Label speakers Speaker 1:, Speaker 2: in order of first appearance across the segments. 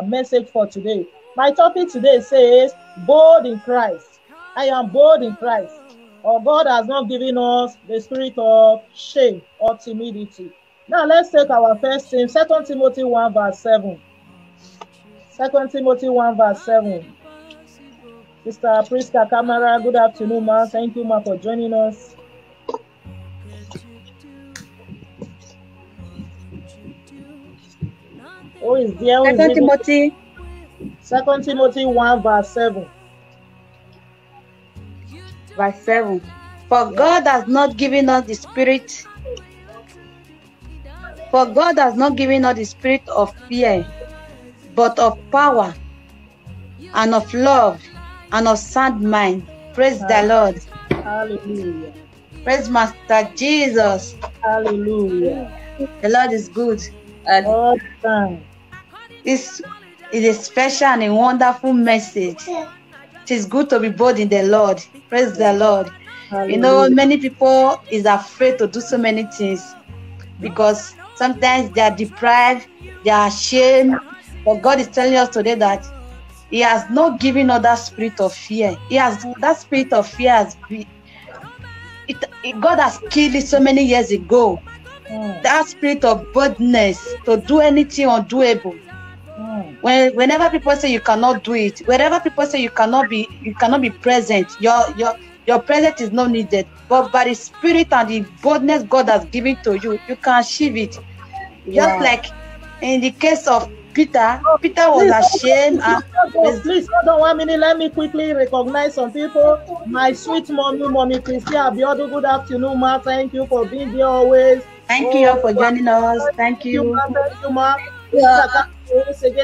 Speaker 1: message for today. My topic today says, bold in Christ. I am bold in Christ. Or God has not given us the spirit of shame or timidity. Now let's take our first thing, 2 Timothy 1 verse 7. 2 Timothy 1 verse 7. Sister Priska Kamara, good afternoon, ma. Thank you, ma, for joining us. Who is there?
Speaker 2: 2 Timothy.
Speaker 1: 2 Timothy 1 verse 7.
Speaker 2: Verse 7. For God has not given us the spirit. For God has not given us the spirit of fear, but of power and of love and of sound mind. Praise the Lord.
Speaker 1: Hallelujah.
Speaker 2: Praise Master Jesus.
Speaker 1: Hallelujah.
Speaker 2: The Lord is good.
Speaker 1: All the time.
Speaker 2: This is a special and a wonderful message. It is good to be bold in the Lord. Praise the Lord.
Speaker 1: Hallelujah.
Speaker 2: You know, many people is afraid to do so many things because sometimes they are deprived, they are ashamed. But God is telling us today that He has not given us that spirit of fear. That spirit of fear has been, God has killed it so many years ago. That spirit of boldness to do anything undoable. Whenever people say you cannot do it, wherever people say you cannot be present, your presence is not needed. But by the spirit and the boldness God has given to you, you can achieve it. Just like in the case of Peter was ashamed.
Speaker 1: Please hold on 1 minute. Let me quickly recognize some people. My sweet mommy Christy Abiodu. Good afternoon, ma. Thank you for being here always.
Speaker 2: Thank you all for joining us. Thank you.
Speaker 1: Thank you, ma.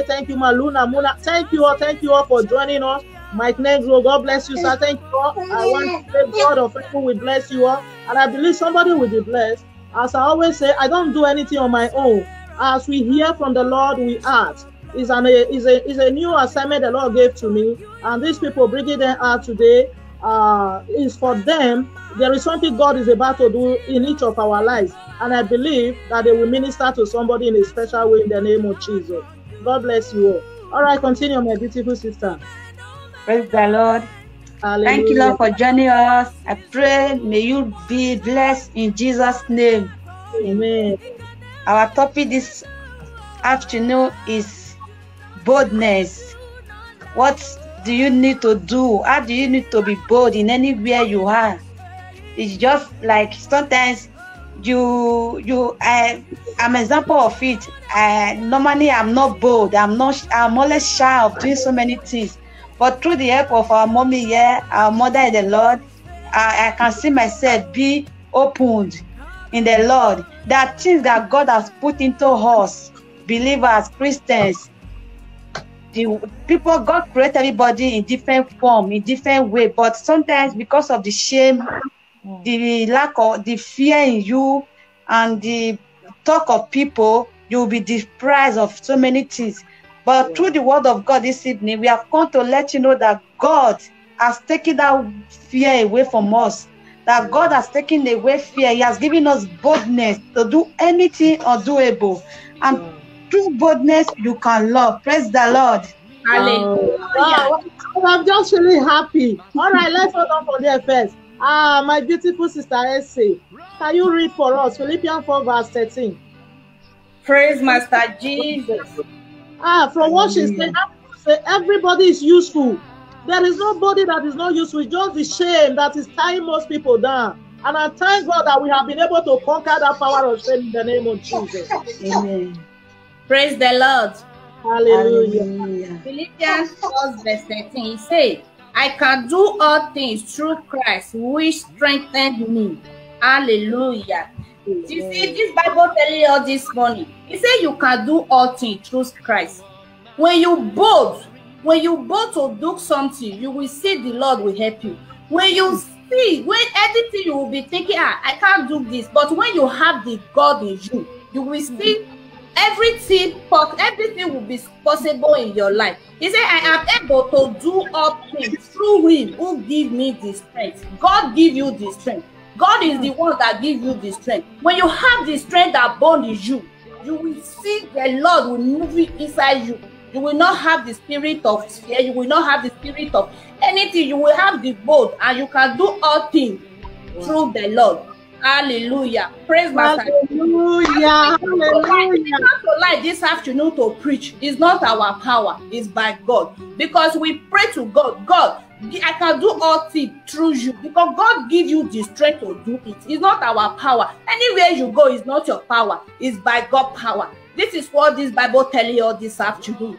Speaker 1: Thank you, ma. Luna Muna. Thank you all for joining us. Mike Negro, God bless you, sir. Thank you all. I want to say God of heaven will bless you all, and I believe somebody will be blessed. As I always say, I don't do anything on my own. As we hear from the Lord, we act. Is a new assignment the Lord gave to me, and these people bringing them out today is for them. There is something God is about to do in each of our lives, and I believe that they will minister to somebody in a special way in the name of Jesus. God bless you all. All right, continue, my beautiful sister.
Speaker 2: Praise the Lord.
Speaker 1: Hallelujah.
Speaker 2: Thank you, Lord, for joining us. I pray may you be blessed in Jesus' name.
Speaker 1: Amen.
Speaker 2: Our topic this afternoon is boldness. What do you need to do? How do you need to be bold in anywhere you are? It's just like sometimes I'm an example of it. Normally I'm not bold. I'm always shy of doing so many things. But through the help of our mommy here, our mother in the Lord, I can see myself be opened in the Lord. There are things that God has put into us, believers, Christians. God created everybody in different form, in different way. But sometimes because of the shame, the lack of the fear in you, and the talk of people, you will be deprived of so many things. But through the word of God this evening, we have come to let you know that God has taken that fear away from us. That God has taken away fear. He has given us boldness to do anything undoable. And through boldness, you can love. Praise the Lord.
Speaker 1: Hallelujah. Wow. I'm just really happy. All right, let's hold on for there first. My beautiful sister Essie, can you read for us Philippians 4 verse 13?
Speaker 3: Praise Master Jesus.
Speaker 1: From what she said, everybody is useful. There is nobody that is not useful. It's just the shame that is tying most people down. And I thank God that we have been able to conquer that power of shame in the name of Jesus.
Speaker 2: Amen.
Speaker 3: Praise the Lord.
Speaker 1: Hallelujah.
Speaker 3: Philippians 4 verse 13, he said, I can do all things through Christ, which strengthened me. Hallelujah. You see, this Bible telling us this morning, he said you can do all things through Christ. When you bold to do something, you will see the Lord will help you. When anything you will be thinking, I can't do this. But when you have the God in you, you will see everything will be possible in your life. He said, I am able to do all things through him who give me the strength. God give you the strength. God is the one that gives you the strength. When you have the strength that born in you, you will see the Lord will move it inside you. You will not have the spirit of fear. You will not have the spirit of anything. You will have the bold, and you can do all things through the Lord. Hallelujah. Praise Master.
Speaker 1: Hallelujah.
Speaker 3: It's not to lie this afternoon to preach. It's not our power. It's by God. Because we pray to God. God, I can do all things through you. Because God gives you the strength to do it. It's not our power. Anywhere you go, it's not your power. It's by God's power. This is what this Bible tells you all this afternoon.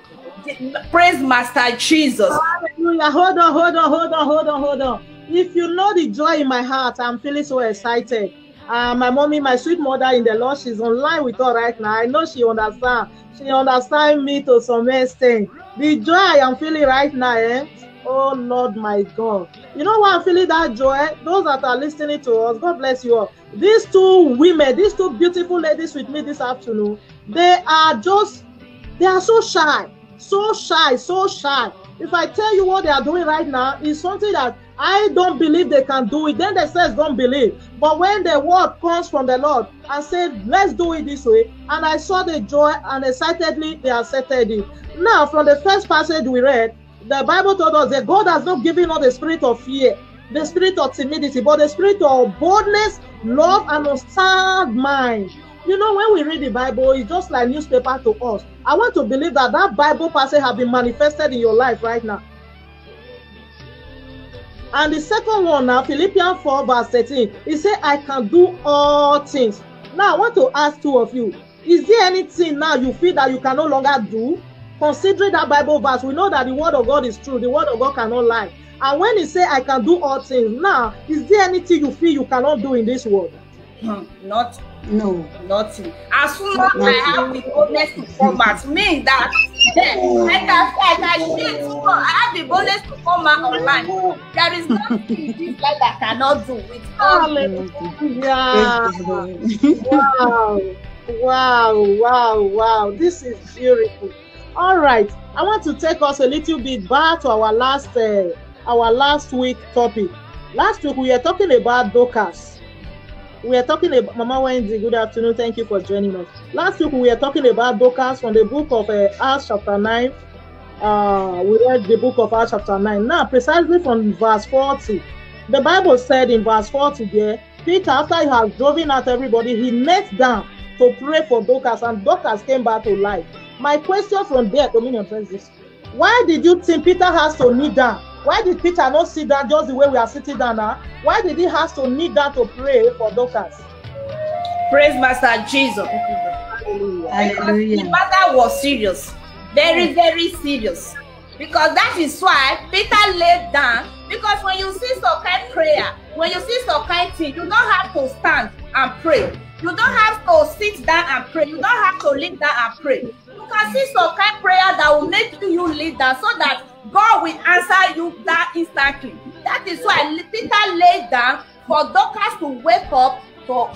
Speaker 3: Praise Master Jesus.
Speaker 1: Hallelujah. Hold on. If you know the joy in my heart, I'm feeling so excited. My mommy, my sweet mother in the Lord, she's online with us right now. I know she understands. She understands me to some extent. The joy I am feeling right now, oh Lord my God. You know why I'm feeling that joy? Those that are listening to us, God bless you all. These two women, these two beautiful ladies with me this afternoon, they are so shy. If I tell you what they are doing right now, it's something that I don't believe they can do it. Then they say don't believe. But when the word comes from the Lord and said, let's do it this way, and I saw the joy and excitedly they accepted it. Now, from the first passage we read, the Bible told us that God has not given us the spirit of fear, the spirit of timidity, but the spirit of boldness, love, and a sound mind. You know, when we read the Bible, it's just like newspaper to us. I want to believe that that Bible passage has been manifested in your life right now. And the second one now, Philippians 4 verse 13, it says, I can do all things. Now, I want to ask two of you, is there anything now you feel that you can no longer do? Considering that Bible verse, we know that the word of God is true. The word of God cannot lie. And when it says, I can do all things, now, is there anything you feel you cannot do in this world?
Speaker 3: Not
Speaker 2: No.
Speaker 3: nothing. As soon as I have the boldness to come out, means that then I can share to God. I have the boldness to come out online. There is nothing in this life that I cannot do with God.
Speaker 1: Wow. This is beautiful. All right. I want to take us a little bit back to our last week topic. Last week we were talking about Dorcas. We are talking about Mama Wendy. Good afternoon. Thank you for joining us. Last week we were talking about Dorcas from the book of Acts chapter 9. We read the book of Acts chapter 9. Now, precisely from verse 40, the Bible said in verse 40 there, Peter, after he had driven out everybody, he knelt down to pray for Dorcas, and Dorcas came back to life. My question from there, Dominion, is this: why did you think Peter has to kneel down? Why did Peter not sit down just the way we are sitting down now? Why did he have to kneel down to pray for Dorcas?
Speaker 3: Praise Master Jesus.
Speaker 2: Hallelujah.
Speaker 3: The matter was serious. Very, very serious. Because that is why Peter laid down. Because when you see some kind of prayer, when you see some kind of thing, you don't have to stand and pray. You don't have to sit down and pray. You don't have to lay down and pray. You can see some kind of prayer that will make you lay down so that God will answer you that instantly. That is why Peter laid down for Dorcas to wake up to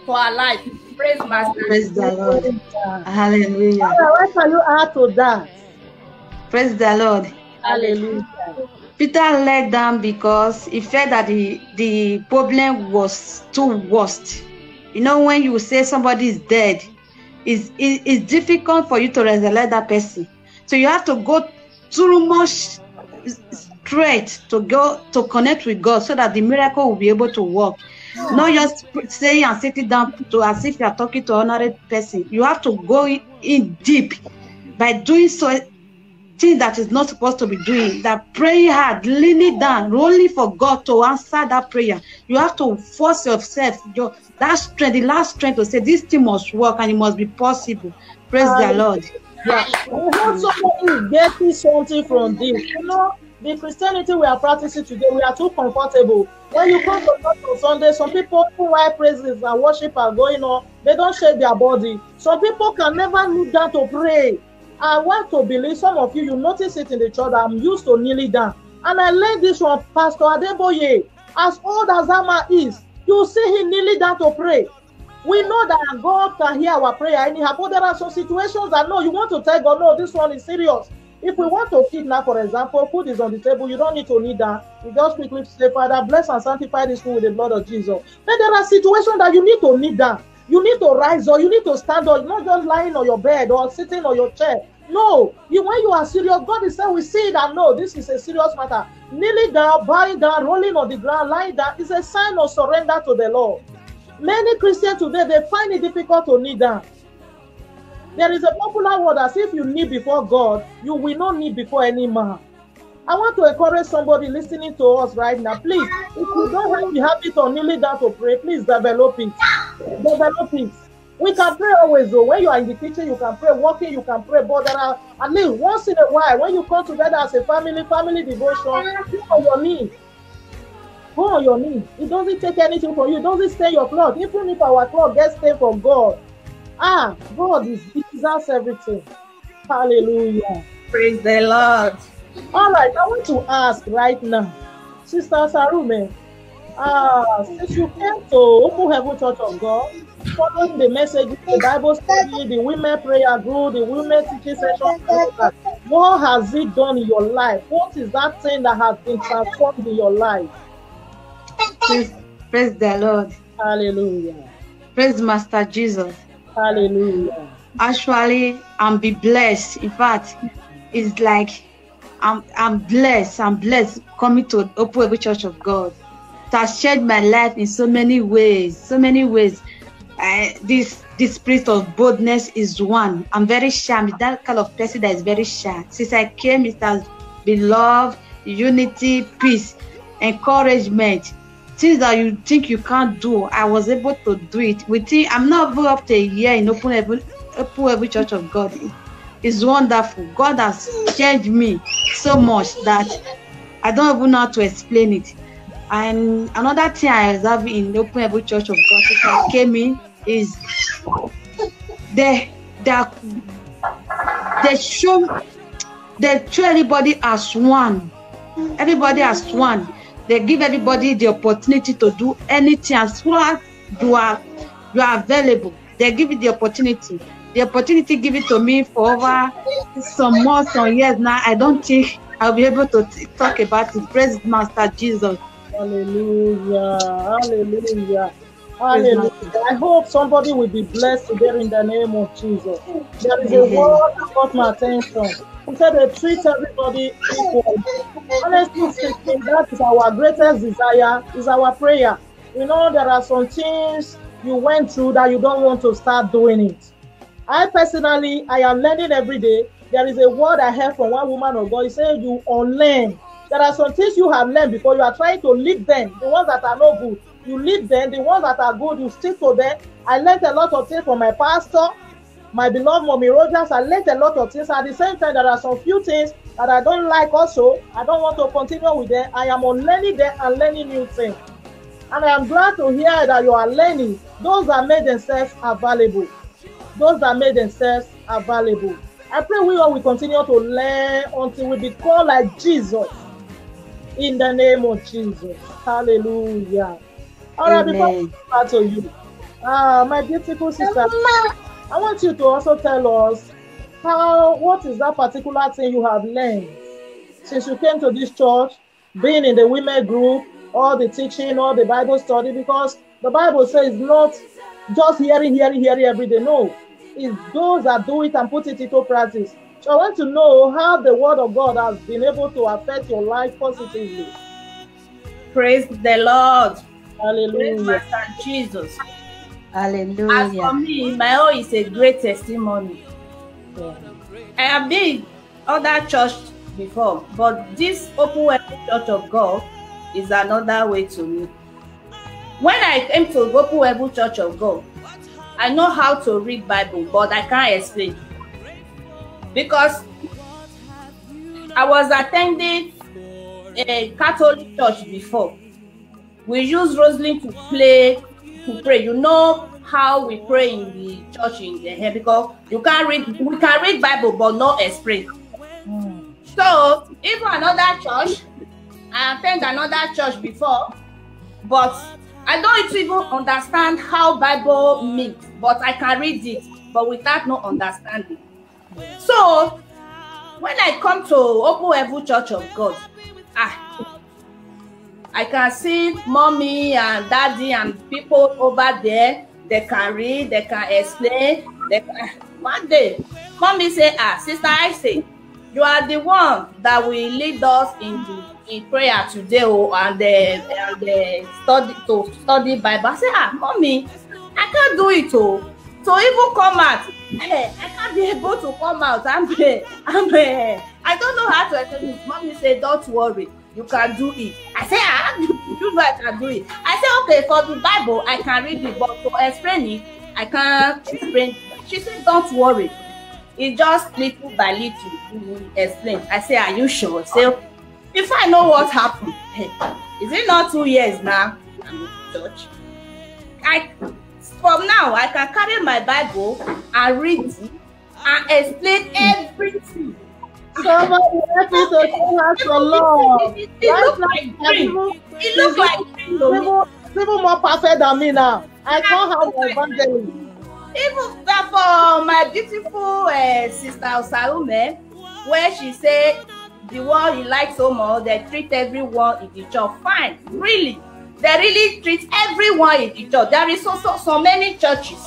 Speaker 3: her life. Praise Master.
Speaker 2: Praise the Lord. Hallelujah.
Speaker 1: What can you add to that?
Speaker 2: Praise the Lord.
Speaker 1: Hallelujah.
Speaker 2: Peter laid down because he felt that the problem was too worst. You know, when you say somebody is dead, it's difficult for you to resurrect that person. So you have to go through much straight to go to connect with God so that the miracle will be able to work. Not just saying and sitting down to as if you are talking to another person. You have to go in deep by doing so things that is not supposed to be doing. That praying hard, leaning down, only for God to answer that prayer. You have to force yourself, that strength, the last strength to say this thing must work and it must be possible. Praise the Lord.
Speaker 1: Yeah. I hope somebody is getting something from this. You know, the Christianity we are practicing today, we are too comfortable. When you come to church on Sunday, some people who while praises and worship are going on, they don't shake their body. Some people can never kneel down to pray. I want to believe some of you notice it in the church. I'm used to kneeling down. And I learned this from Pastor Adeboye. As old as that man is, you see him kneeling down to pray. We know that God can hear our prayer anyhow, but there are some situations that no, you want to tell God, no, this one is serious. If we want to eat now, for example, food is on the table, you don't need to kneel down. You just quickly say, Father, bless and sanctify this food with the blood of Jesus. But there are situations that you need to kneel down. You need to rise or you need to stand up, not just lying on your bed or sitting on your chair. No, when you are serious, God is saying, we see that no, this is a serious matter. Kneeling down, bowing down, rolling on the ground, lying down is a sign of surrender to the Lord. Many Christians today, they find it difficult to kneel down. There is a popular word as if you kneel before God, you will not kneel before any man. I want to encourage somebody listening to us right now. Please, if you don't have the habit of kneeling down to pray, please develop it. Develop it. We can pray always though. When you are in the kitchen, you can pray. Walking, you can pray. But there are at least once in a while, when you come together as a family devotion, go on your knees. Go on your knees. It doesn't take anything from you. It doesn't stain your cloth. Even if our cloth gets stained from God, God deserves everything. Hallelujah.
Speaker 3: Praise the Lord.
Speaker 1: All right, I want to ask right now, Sister Sarume, since you came to Open Heaven Church of God, following the message, the Bible study, the women prayer group, the women teaching session, what has it done in your life? What is that thing that has been transformed in your life?
Speaker 2: Praise the Lord.
Speaker 1: Hallelujah.
Speaker 2: Praise Master Jesus.
Speaker 1: Hallelujah.
Speaker 2: Actually, I'm be blessed. In fact, it's like I'm blessed. I'm blessed coming to Open Heaven Church of God. It has changed my life in so many ways. So many ways. This spirit of boldness is one. I'm very shy. I'm that kind of person that is very shy. Since I came, it has been love, unity, peace, encouragement. Things that you think you can't do, I was able to do it. I'm not even up to a year in Open Heaven Church of God. It's wonderful. God has changed me so much that I don't even know how to explain it. And another thing I observe in the Open Heaven Church of God since I came in is they show everybody as one. Everybody as one. They give everybody the opportunity to do anything as long as you are available. They give you the opportunity. The opportunity given to me for over some years now. I don't think I'll be able to talk about it. Praise Master Jesus.
Speaker 1: Hallelujah. Hallelujah. Hallelujah. I hope somebody will be blessed today in the name of Jesus. There is a word that caught my attention. He said they treat everybody equal. Honestly speaking, that is our greatest desire, is our prayer. You know, there are some things you went through that you don't want to start doing it. I personally, I am learning every day. There is a word I heard from one woman of God. He said, you unlearn. There are some things you have learned before. You are trying to leave them. The ones that are no good, you leave them. The ones that are good, you stick to them. I learned a lot of things from my pastor, my beloved Mommy Rogers. I learned a lot of things. At the same time, there are some few things that I don't like also. I don't want to continue with them. I am unlearning them and learning new things. And I am glad to hear that you are learning. Those that made themselves available. Those that made themselves available. I pray we all will continue to learn until we become like Jesus. In the name of Jesus. Hallelujah. All right, before we start to you, my beautiful sister, I want you to also tell us what is that particular thing you have learned since you came to this church, being in the women group, all the teaching, all the Bible study, because the Bible says not just hearing every day. No, it's those that do it and put it into practice. So I want to know how the word of God has been able to affect your life positively.
Speaker 3: Praise the Lord.
Speaker 1: Hallelujah.
Speaker 3: Praise Master Jesus.
Speaker 2: Hallelujah.
Speaker 3: As for me, my own is a great testimony.
Speaker 1: Yeah.
Speaker 3: I have been in other church before, but this Open Heaven Church of God is another way to me. When I came to Open Heaven Church of God, I know how to read Bible, but I can't explain. Because I was attending a Catholic church before. We use Rosalind to pray. You know how we pray in the church in the here, because we can read Bible but not explain. So even another church, I attend another church before, but I don't even understand how Bible means, but I can read it, but without no understanding. So when I come to Open Heaven Church of God, I can see mommy and daddy and people over there. They can read, they can explain. One day, mommy say, Sister Isaac, you are the one that will lead us in prayer today, and the study Bible. I say, mommy, I can't do it, oh. So even come out, I can't be able to come out. I don't know how to explain it. Mommy said, don't worry, you can do it. I say, you know I can do it. I say, okay, for the Bible, I can read it, but to explain it, I can't explain. She said, don't worry. It's just little by little you will explain. I say, are you sure? Say, if I know what happened, is it not 2 years now? I'm in church. From now, I can carry my Bible and read it and explain everything.
Speaker 1: Somebody help me to tell us the Lord.
Speaker 3: It looks like dream. It looks like dream.
Speaker 1: People more perfect than me now. I can't have my evangelism.
Speaker 3: Even for my beautiful sister Osarume, where she said the one he likes so much, they treat everyone in the church fine. Really, they really treat everyone in the church. There is also so many churches.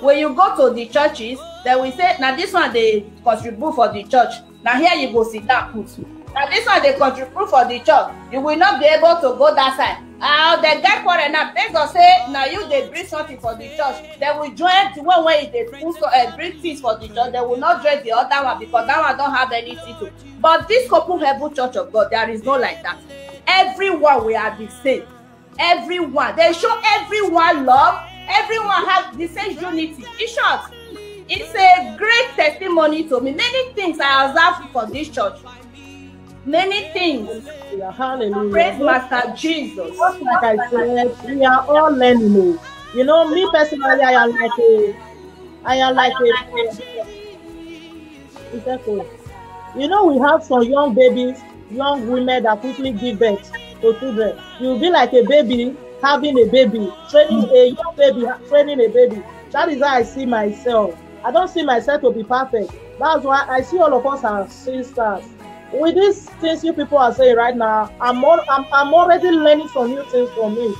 Speaker 3: When you go to the churches, they will say, now this one they contribute for the church. Now here you go sit down, put. Now this one they contribute for the church. You will not be able to go that side. The guy for enough. They go say, now you they bring something for the church. They will join the one where they bring things for the church. They will not join the other one because that one don't have anything to. But this Comprehensive Church of God, there is no like that. Everyone we are the same. Everyone. They show everyone love. Everyone has the same unity. In short, it's a great testimony to me. Many things I observed for this church. Many things.
Speaker 1: Hallelujah.
Speaker 3: Praise Master Jesus.
Speaker 1: Just like I said, we are all learning. You know, me personally, I am like a you know, we have some young babies, young women that quickly give birth to children. You'll be like a baby having a baby, training a young baby, training a baby. That is how I see myself. I don't see myself to be perfect. That's why I see all of us as sisters. With these things you people are saying right now, I'm already learning some new things from me.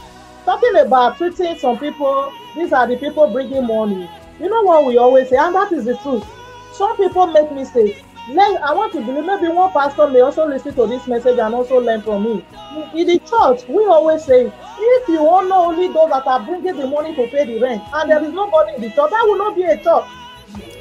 Speaker 1: Talking about treating some people, these are the people bringing money. You know what we always say, and that is the truth. Some people make mistakes. I want to believe maybe one pastor may also listen to this message and also learn from me. In the church, we always say, if you honor only those that are bringing the money to pay the rent, and there is nobody in the church, that will not be a church.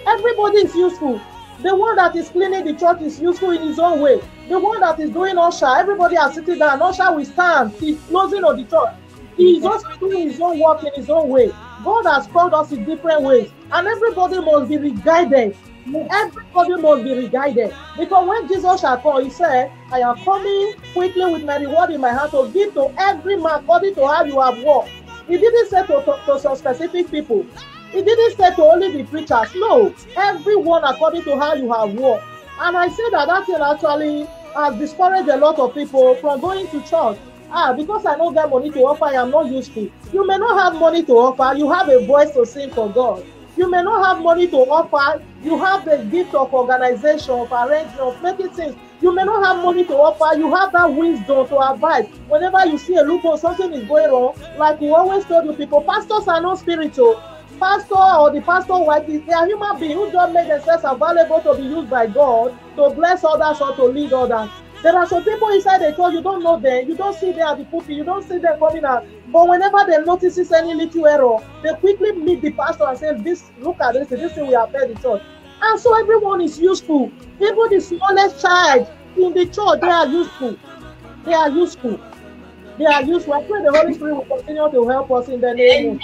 Speaker 1: Everybody is useful. The one that is cleaning the church is useful in his own way. The one that is doing usher, everybody are sitting down. Usher will stand. He's closing of the church. He is just doing his own work in his own way. God has called us in different ways, and everybody must be re-guided. Everybody must be re-guided. Because when Jesus shall come, he said, I am coming quickly with my reward in my hand to give to every man according to how you have worked. He didn't say to some specific people. He didn't say to only the preachers. No, everyone according to how you have worked. And I say that thing actually has discouraged a lot of people from going to church. Because I don't get money to offer, I am not useful. You may not have money to offer, you have a voice to sing for God. You may not have money to offer, you have the gift of organization, of arrangement, of making things. You may not have money to offer, you have that wisdom to advise. Whenever you see a loophole, something is going wrong, like we always told you people, pastors are not spiritual. Pastor or the pastor wife, they are human beings who just make themselves available to be used by God to bless others or to lead others. There are some people inside the church, you don't know them, you don't see them at the pulpit, you don't see them coming out. But whenever they notice any little error, they quickly meet the pastor and say, look at this thing will affect the church. And so everyone is useful. Even the smallest child in the church, they are useful. They are useful. They are useful. I pray the Holy Spirit will continue to help us in the name of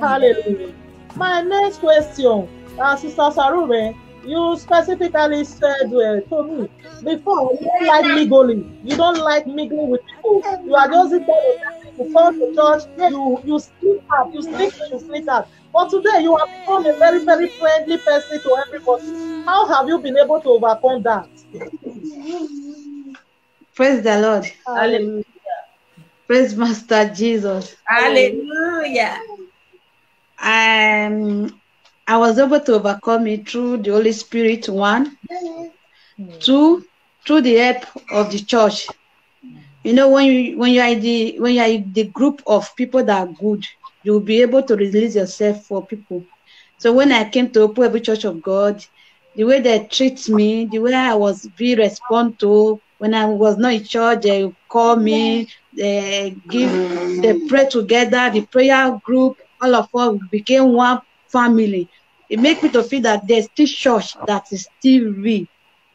Speaker 1: Hallelujah. My next question, Sister Sarume, you specifically said to me before, you don't like mingling. You don't like mingling with people. You are just the kind of person who come to church, you sleep out, you sleep out. But today you have become a very, very friendly person to everybody. How have you been able to overcome that?
Speaker 2: Praise the Lord.
Speaker 3: Hallelujah.
Speaker 2: Praise Master Jesus.
Speaker 3: Hallelujah.
Speaker 2: I was able to overcome it through the Holy Spirit, one, two, through the help of the church. You know, when you are in the group of people that are good, you'll be able to release yourself for people. So when I came to Open Every Church of God, the way they treat me, the way I was being responded to, when I was not in church, they call me, they pray together, the prayer group, all of us became one family. It makes me to feel that there's still church that is still real.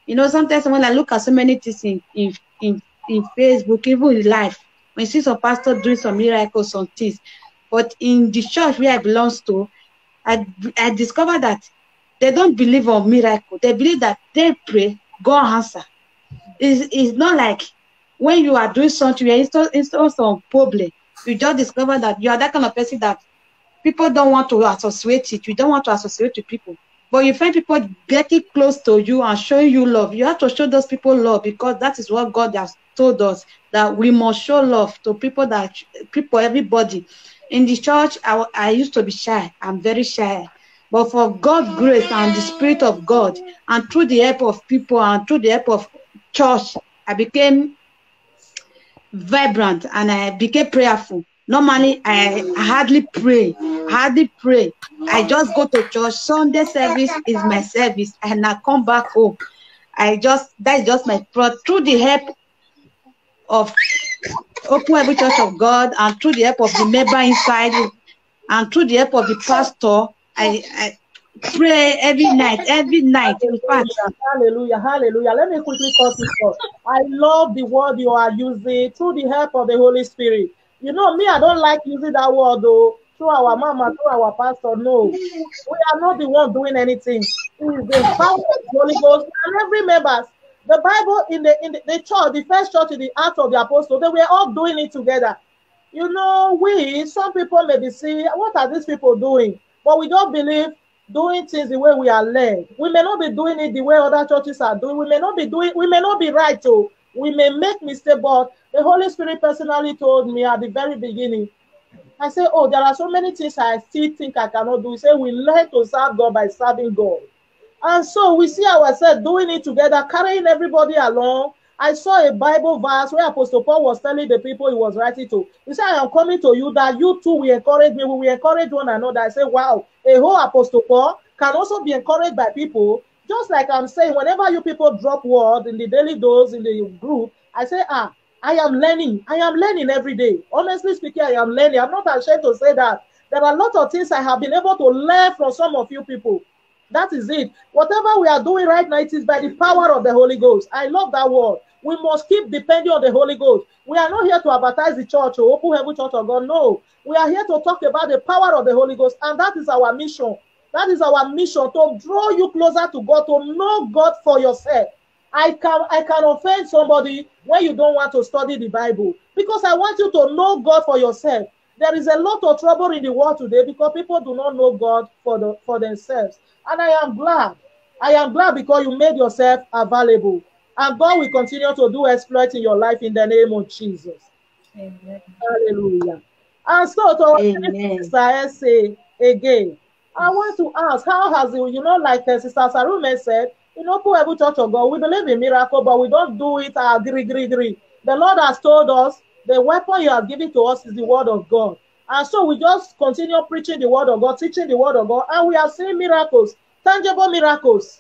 Speaker 2: You know, sometimes when I look at so many things in Facebook, even in life, when you see some pastor doing some miracles, some things, but in the church where I belong to, I discovered that they don't believe on miracle. They believe that they pray, God answer. It's not like when you are doing something, you're in some problem, you just discover that you are that kind of person that people don't want to associate it. You don't want to associate with people. But you find people getting close to you and showing you love. You have to show those people love, because that is what God has told us, that we must show love to people, everybody. In the church, I used to be shy. I'm very shy. But for God's grace and the Spirit of God, and through the help of people and through the help of church, I became vibrant and I became prayerful. Normally, I hardly pray. I just go to church. Sunday service is my service, and I come back home. That is just my prayer. Through the help of Open Every Church of God, and through the help of the member inside, and through the help of the pastor, I pray every night. In fact,
Speaker 1: hallelujah, hallelujah. Let me quickly cut this off. I love the word you are using, through the help of the Holy Spirit. You know, me, I don't like using that word though. Through our mama, through our pastor. No, we are not the one doing anything. It is the power of the Holy Ghost and every member. The Bible in the church, the first church in the Acts of the Apostles, they were all doing it together. You know, some people may be saying, what are these people doing? But we don't believe doing things the way we are led. We may not be doing it the way other churches are doing. We may not be right too. We may make mistakes, but the Holy Spirit personally told me at the very beginning, I said, oh, there are so many things I still think I cannot do. He said, we learn to serve God by serving God. And so we see ourselves doing it together, carrying everybody along. I saw a Bible verse where Apostle Paul was telling the people he was writing to. He said, I am coming to you that you too will encourage me. We will encourage one another. I said, wow, a whole Apostle Paul can also be encouraged by people. Just like I'm saying, whenever you people drop word in the daily dose, in the group, I say, I am learning. I am learning every day. Honestly speaking, I am learning. I'm not ashamed to say that. There are a lot of things I have been able to learn from some of you people. That is it. Whatever we are doing right now, it is by the power of the Holy Ghost. I love that word. We must keep depending on the Holy Ghost. We are not here to advertise the church or Open Every Church of God. No. We are here to talk about the power of the Holy Ghost. And that is our mission. That is our mission, to draw you closer to God, to know God for yourself. I can offend somebody when you don't want to study the Bible, because I want you to know God for yourself. There is a lot of trouble in the world today because people do not know God for themselves. And I am glad. I am glad because you made yourself available. And God will continue to do exploits in your life in the name of Jesus. Amen. Hallelujah. And so to our sister say again, I want to ask, how has it, like Sister Sarume said, in Open Every Church of God, we believe in miracle, but we don't do it agree. The Lord has told us the weapon you have given to us is the word of God. And so we just continue preaching the word of God, teaching the word of God, and we are seeing miracles, tangible miracles.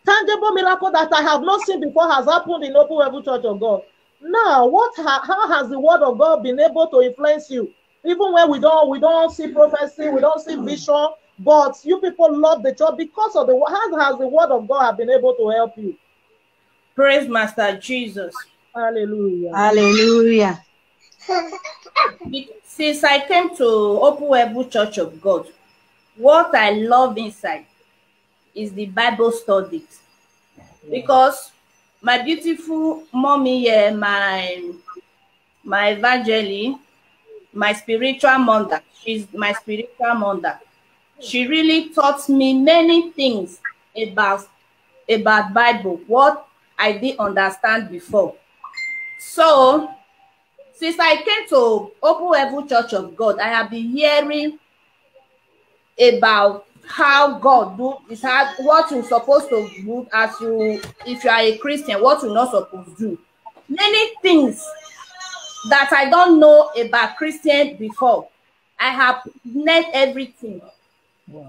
Speaker 1: Tangible miracle that I have not seen before has happened in Open Every Church of God. Now, how has the word of God been able to influence you? Even when we don't see prophecy, we don't see vision, but you people love the church because of how has the word of God been able to help you?
Speaker 3: Praise Master Jesus.
Speaker 1: Hallelujah.
Speaker 2: Hallelujah.
Speaker 3: Since I came to Open Every Church of God, what I love inside is the Bible studies. Because my beautiful mommy here, my evangelist, my spiritual mother, she's my spiritual mother. She really taught me many things about Bible, what I didn't understand before. So, since I came to Open Every Church of God, I have been hearing about how God do is what you're supposed to do if you are a Christian, what you're not supposed to do. Many things that I don't know about Christian before. I have learned everything.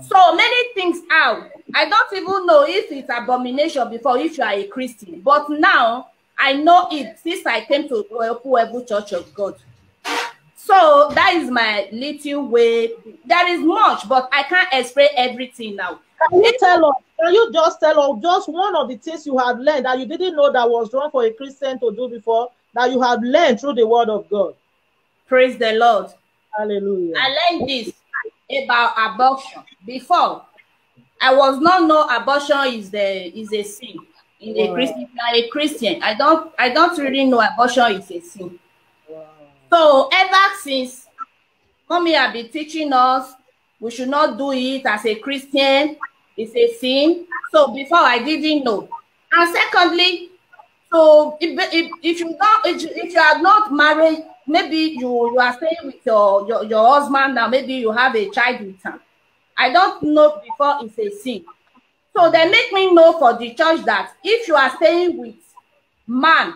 Speaker 3: So many things out. I don't even know if it's abomination before if you are a Christian. But now I know it since I came to Opuebu Church of God. So that is my little way. There is much, but I can't explain everything now.
Speaker 1: Can you tell us? Can you just tell us just one of the things you have learned that you didn't know that was wrong for a Christian to do before, that you have learned through the word of God?
Speaker 3: Praise the Lord.
Speaker 1: Hallelujah.
Speaker 3: I learned this about abortion before. I was not know abortion is a sin in a Christian. A Christian, I don't really know abortion is a sin. So ever since mommy have been teaching us we should not do it as a Christian, it's a sin. So before I didn't know. And secondly, so if you are not married, maybe you are staying with your husband now, maybe you have a child with him. I don't know before it's a sin. So they make me know for the church that if you are staying with man,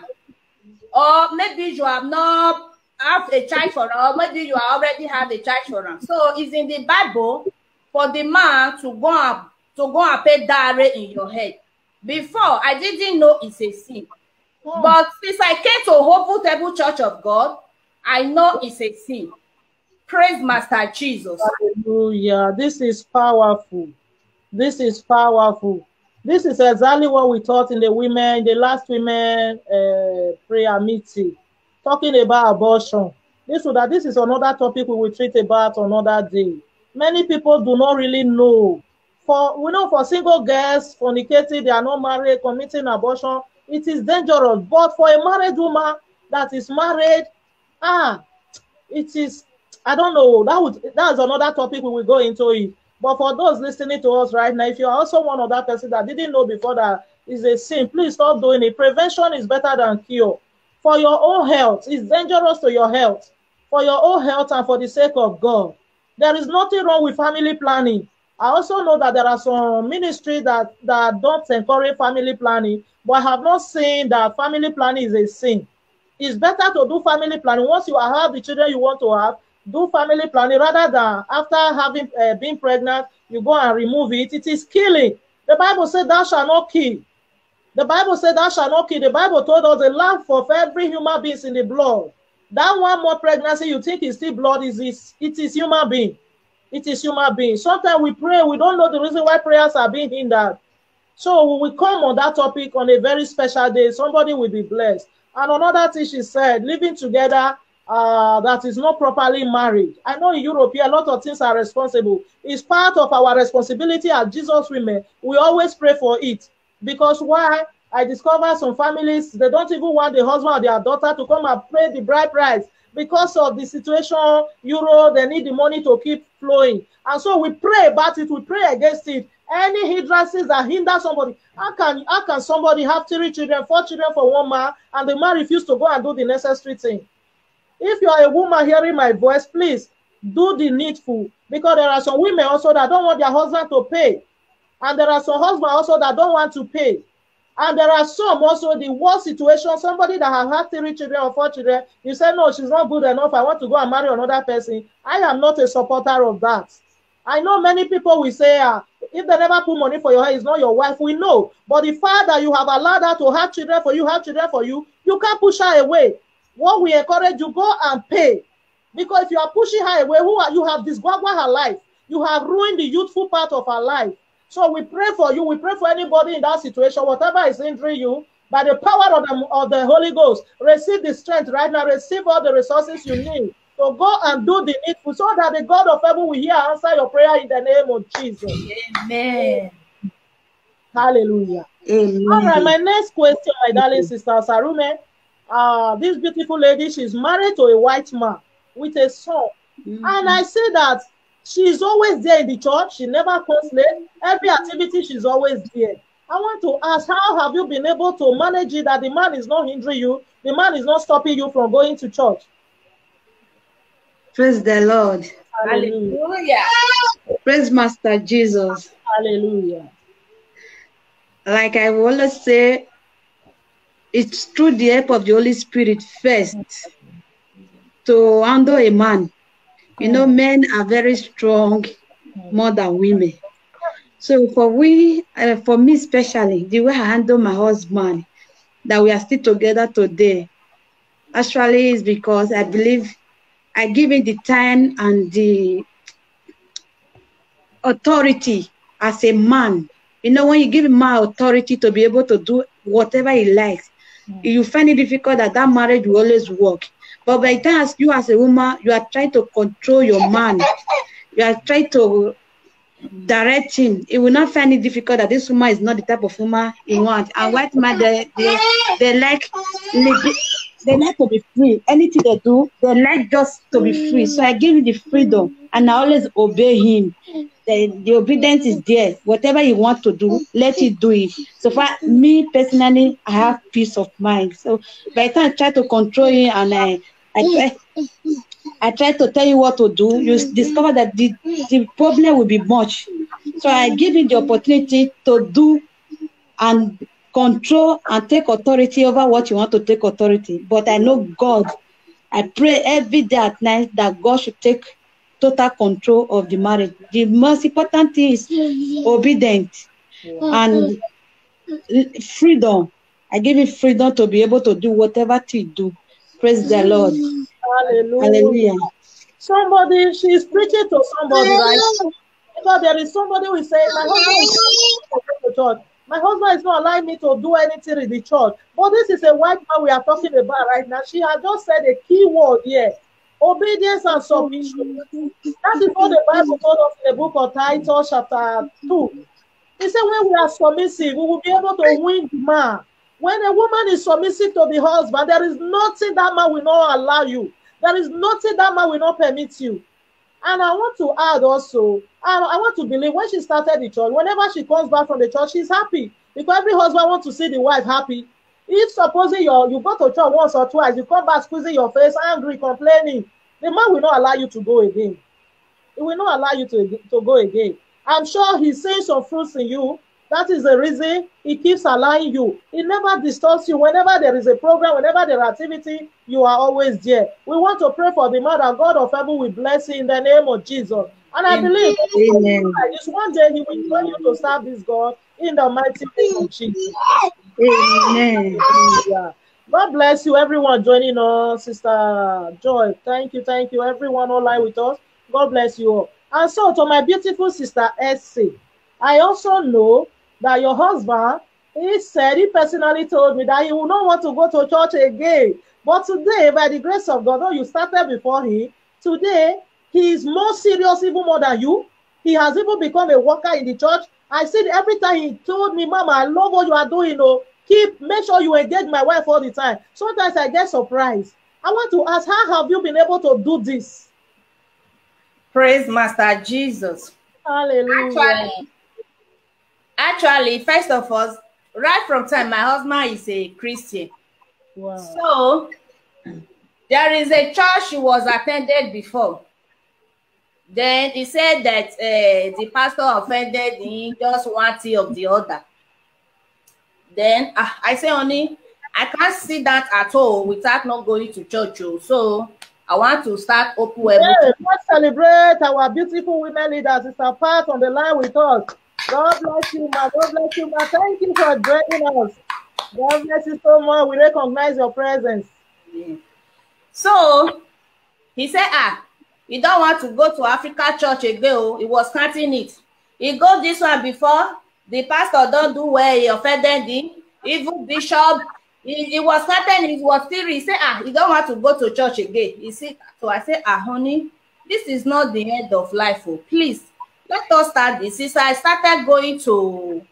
Speaker 3: or maybe you have not have a child for her, or maybe you already have a child for her. So it's in the Bible for the man to go and pay dowry in your head. Before I didn't know it's a sin. But since I came to Opuebu Church of God, I know it's a sin. Praise Master Jesus.
Speaker 1: Hallelujah. This is powerful. This is powerful. This is exactly what we taught in the last women prayer meeting, talking about abortion. This is another topic we will treat about another day. Many people do not really know. For single girls fornicating, they are not married, committing abortion, it is dangerous. But for a married woman that is married, it is, I don't know, that's another topic we will go into it. But for those listening to us right now, if you are also one of that person that didn't know before that is a sin, please stop doing it. Prevention is better than cure. For your own health, it's dangerous to your health. For your own health and for the sake of God. There is nothing wrong with family planning. I also know that there are some ministries that don't encourage family planning, but I have not seen that family planning is a sin. It's better to do family planning. Once you have the children you want to have, do family planning rather than after having been pregnant, you go and remove it. It is killing. The Bible said thou shalt not kill. The Bible said thou shalt not kill. The Bible told us the life of every human being is in the blood. That one more pregnancy you think is still blood, it is human being. It is human being. Sometimes we pray, we don't know the reason why prayers are being hindered. So we will come on that topic on a very special day. Somebody will be blessed. And another thing she said, living together that is not properly married. I know in Europe here, a lot of things are responsible. It's part of our responsibility as Jesus women. We always pray for it. Because why? I discovered some families, they don't even want the husband or their daughter to come and pay the bride price. Because of the situation, euro, they need the money to keep flowing. And so we pray about it, we pray against it. Any hindrances that hinder somebody, how can somebody have 3 children, 4 children for one man, and the man refuse to go and do the necessary thing? If you are a woman hearing my voice, please do the needful. Because there are some women also that don't want their husband to pay. And there are some husbands also that don't want to pay. And there are some also, the worst situation, somebody that has had 3 children or 4 children, you say, no, she's not good enough, I want to go and marry another person. I am not a supporter of that. I know many people will say, if they never put money for your head, it's not your wife. We know. But the fact that you have allowed her to have children for you, you can't push her away. What we encourage you, go and pay. Because if you are pushing her away, you have disgorged her life. You have ruined the youthful part of her life. So we pray for you. We pray for anybody in that situation, whatever is injuring you, by the power of the Holy Ghost, receive the strength right now. Receive all the resources you need. So go and do the needful so that the God of heaven will hear and answer your prayer in the name of Jesus.
Speaker 3: Amen.
Speaker 1: Hallelujah.
Speaker 2: Amen.
Speaker 1: All right, my next question, my darling sister Sarume. This beautiful lady, she's married to a white man with a son. And I say that she's always there in the church. She never comes late. Every activity, she's always there. I want to ask, how have you been able to manage it that the man is not hindering you? The man is not stopping you from going to church?
Speaker 2: Praise the Lord.
Speaker 3: Hallelujah.
Speaker 2: Praise Master Jesus.
Speaker 1: Hallelujah.
Speaker 2: Like I always say, it's through the help of the Holy Spirit first to handle a man. You know, men are very strong. more than women. So for me especially, the way I handle my husband, that we are still together today, actually is because I believe I give him the time and the authority as a man. You know, when you give a man authority to be able to do whatever he likes, you find it difficult that marriage will always work. But by the time you as a woman, you are trying to control your man, you are trying to direct him, it will not find it difficult that this woman is not the type of woman he wants. And white men, they like to be free. Anything they do, they like just to be free. So I give him the freedom and I always obey him. The obedience is there. Whatever he wants to do, let it do it. So for me personally, I have peace of mind. So by the time I try to control him and I try to tell you what to do, you discover that the problem will be much. So I give him the opportunity to do and control and take authority over what you want to take authority. But I know God. I pray every day at night that God should take total control of the marriage. The most important thing is obedience and freedom. I give him freedom to be able to do whatever to do. Praise the Lord.
Speaker 1: Hallelujah.
Speaker 2: Hallelujah.
Speaker 1: Somebody, she's preaching to somebody, right? Because there is somebody who is saying, my husband is not to church. My husband is not allowing me to do anything in the church. But this is a white man we are talking about right now. She has just said a key word here. Obedience and submission. That is what the Bible told us in the book of Titus chapter 2. He said when we are submissive, we will be able to win the man. When a woman is submissive to the husband, there is nothing that man will not allow you. There is nothing that man will not permit you. And I want to add also, I want to believe when she started the church, whenever she comes back from the church, she's happy. Because every husband wants to see the wife happy. If supposing you go to church once or twice, you come back squeezing your face, angry, complaining, the man will not allow you to go again. He will not allow you to go again. I'm sure he's seeing some fruits in you. That is the reason he keeps allowing you. He never disturbs you. Whenever there is a program, whenever there is activity, you are always there. We want to pray for the man that God of heaven will bless you in the name of Jesus. And I believe this one day he will join you to serve this God in the mighty name of Jesus.
Speaker 2: Amen.
Speaker 1: Yeah. God bless you, everyone joining us. Sister Joy, thank you, everyone online with us. God bless you all. And so to my beautiful sister Essie, I also know that your husband, he personally told me that he will not want to go to church again. But today, by the grace of God, though you started before him, today he is more serious, even more than you. He has even become a worker in the church. I see every time he told me, Mama, I love what you are doing. Oh, make sure you engage my wife all the time. Sometimes I get surprised. I want to ask, how have you been able to do this?
Speaker 3: Praise Master Jesus.
Speaker 1: Hallelujah.
Speaker 3: Actually, first of all, right from time, my husband is a Christian.
Speaker 1: Wow.
Speaker 3: So there is a church he was attended before. Then he said that the pastor offended him, just one thing of the other. Then I say, honey, I can't see that at all without not going to church. So I want to start open web.
Speaker 1: Hey, let's celebrate our beautiful women leaders. It's a part on the line with us. God bless you, ma. God bless you, ma. Thank you for joining us. God bless you so much. We recognize your presence.
Speaker 3: Yeah. So he said, he don't want to go to Africa church again. He was counting it. He go this one before. The pastor don't do well. He offended him. Even bishop. He was counting. He was still. He said, he don't want to go to church again. You see. So I said, honey, this is not the end of life. Oh, please. Let us start this. Since I started going to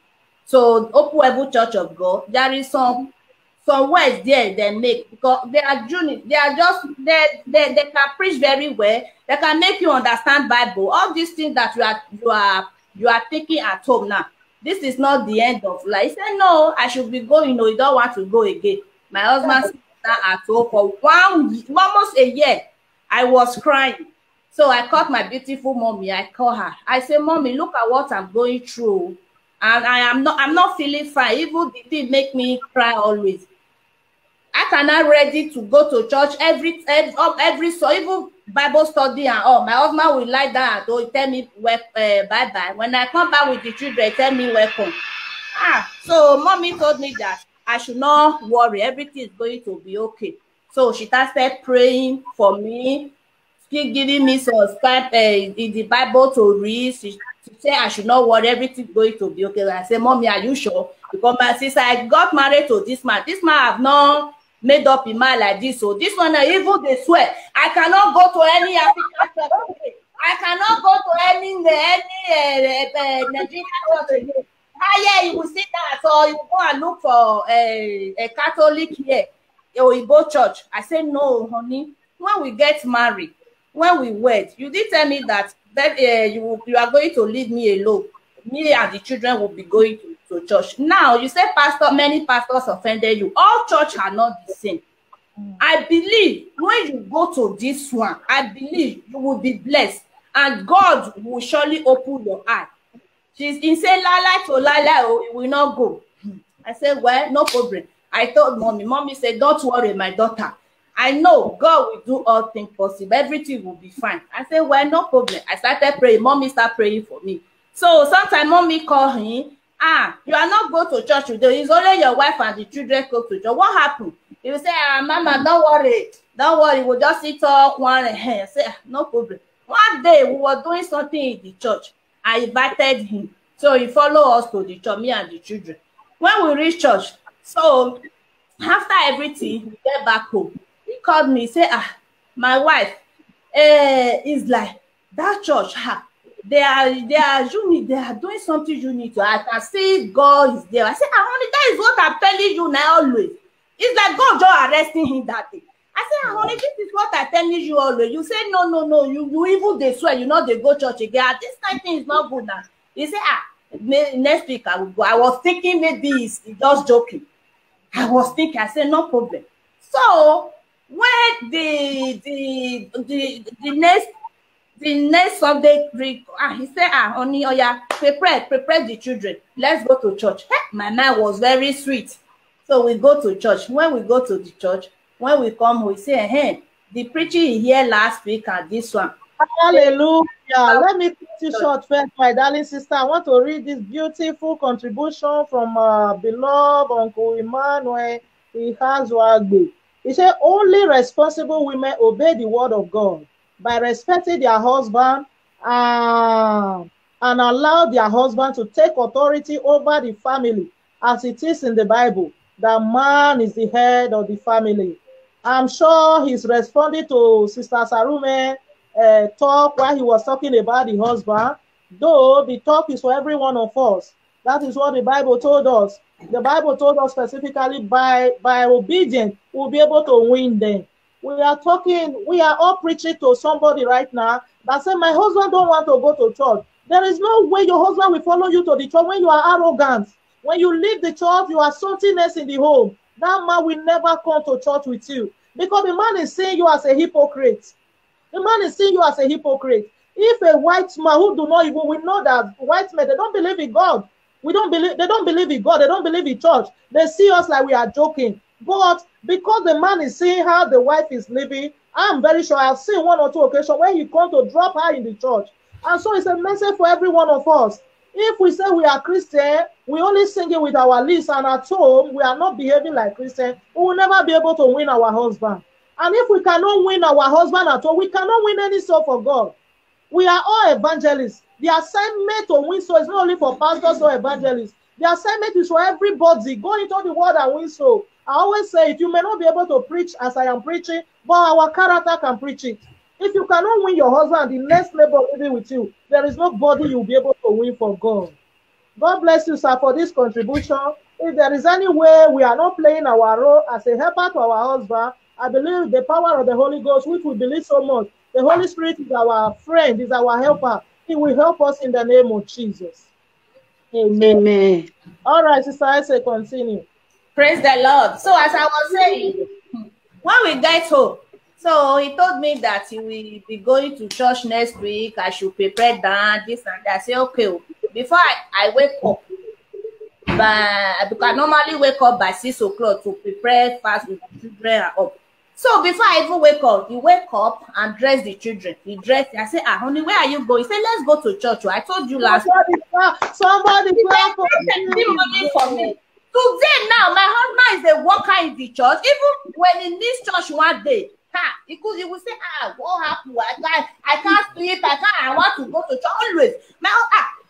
Speaker 3: Open Bible Church of God, there is some words there they make, because they are just they can preach very well. They can make you understand Bible. All these things that you are thinking at home now. This is not the end of life. He said, no, I should be going. No, you don't want to go again. My husband sat at home for almost a year. I was crying. So I called my beautiful mommy. I called her. I said, Mommy, look at what I'm going through. And I'm not feeling fine. Even the thing make me cry always. I cannot ready to go to church every so even Bible study and all. My husband will lie down and he tell me bye-bye. When I come back with the children, tell me welcome. So mommy told me that I should not worry. Everything is going to be okay. So she started praying for me, still giving me some in the Bible to read. She said I should not worry. Everything is going to be okay. And I said, Mommy, are you sure? Because my sister, I got married to this man. This man have not made up in mind like this. So this one, even they swear, I cannot go to any African country. I cannot go to any Nigerian country. Yeah, you will sit down. So you go and look for a Catholic here, a Igbo church. I said, no, honey. When we get married, when we wed, you did tell me that you are going to leave me alone. Me and the children will be going to church. Now you say many pastors offended you. All church are not the same. I believe when you go to this one, I believe you will be blessed and God will surely open your eye. She's saying to Lala, it will not go. I said, well, no problem. I told mommy. Mommy said, don't worry, my daughter. I know God will do all things possible. Everything will be fine. I said, well, no problem. I started praying. Mommy started praying for me. So sometimes mommy called him. You are not going to church today. It's only your wife and the children go to church. What happened? He will say, Mama, don't worry. Don't worry. We'll just sit talk one hand. I said, no problem. One day we were doing something in the church. I invited him. So he followed us to the church, me and the children. When we reach church, so after everything, we get back home. He called me, say, my wife is like, that church, they are unique, they are doing something unique. I can see God is there. I said, honey, that is what I'm telling you now always. It's like God just arresting him that day. I said, honey, this is what I'm telling you always. You say, no, you even they swear, you know, they go church again. This kind of thing is not good now. He said, next week I will go. I was thinking maybe he's just joking. I was thinking, I said, no problem. So when the next Sunday, he said, honey, oh yeah, prepare the children. Let's go to church. My mind was very sweet. So we go to church. When we go to the church, when we come, we say, hey, the preaching here last week and this one.
Speaker 1: Hallelujah. Let me put you short first, my darling sister. I want to read this beautiful contribution from beloved Uncle Emmanuel Ihazwagbe. He said, only responsible women obey the word of God by respecting their husband and allow their husband to take authority over the family, as it is in the Bible. The man is the head of the family. I'm sure he's responding to Sister Sarume talk while he was talking about the husband, though the talk is for every one of us. That is what the Bible told us. The Bible told us specifically by obedience, we'll be able to win them. We are all preaching to somebody right now that said, my husband don't want to go to church. There is no way your husband will follow you to the church when you are arrogant. When you leave the church, you are saltiness in the home. That man will never come to church with you because the man is seeing you as a hypocrite. The man is seeing you as a hypocrite. If a white man who do not even, we know that white men, they don't believe in God. They don't believe in God. They don't believe in church. They see us like we are joking. But because the man is seeing how the wife is living, I'm very sure I've seen one or two occasions where he come to drop her in the church. And so it's a message for every one of us. If we say we are Christian, we only sing it with our lips, and at home we are not behaving like Christians, we will never be able to win our husband. And if we cannot win our husband at all, we cannot win any soul for God. We are all evangelists. The assignment to win soul is not only for pastors or evangelists. The assignment is for everybody. Go into the world and win soul. I always say it, you may not be able to preach as I am preaching, but our character can preach it. If you cannot win your husband, the next neighbor living with you, there is nobody you'll be able to win for God. God bless you, sir, for this contribution. If there is any way we are not playing our role as a helper to our husband, I believe the power of the Holy Ghost, which we believe so much, the Holy Spirit is our friend, is our helper. He will help us in the name of Jesus. Amen.
Speaker 2: Amen.
Speaker 1: All right, Sister Isaac, continue.
Speaker 3: Praise the Lord. So as I was saying, when we get home, so he told me that he will be going to church next week. I should prepare that, this and that. I say, okay. Before I wake up, because I normally wake up by 6 o'clock to prepare fast with the children and up. So before I even wake up, he wake up and dress the children. He dressed. I say, honey, where are you going? He said, let's go to church. I told you last.
Speaker 1: Somebody clap for
Speaker 3: money for me. Today now, my husband is a worker in the church. Even when in this church one day, he will say, what happened? I can't sleep. I want to go to church always.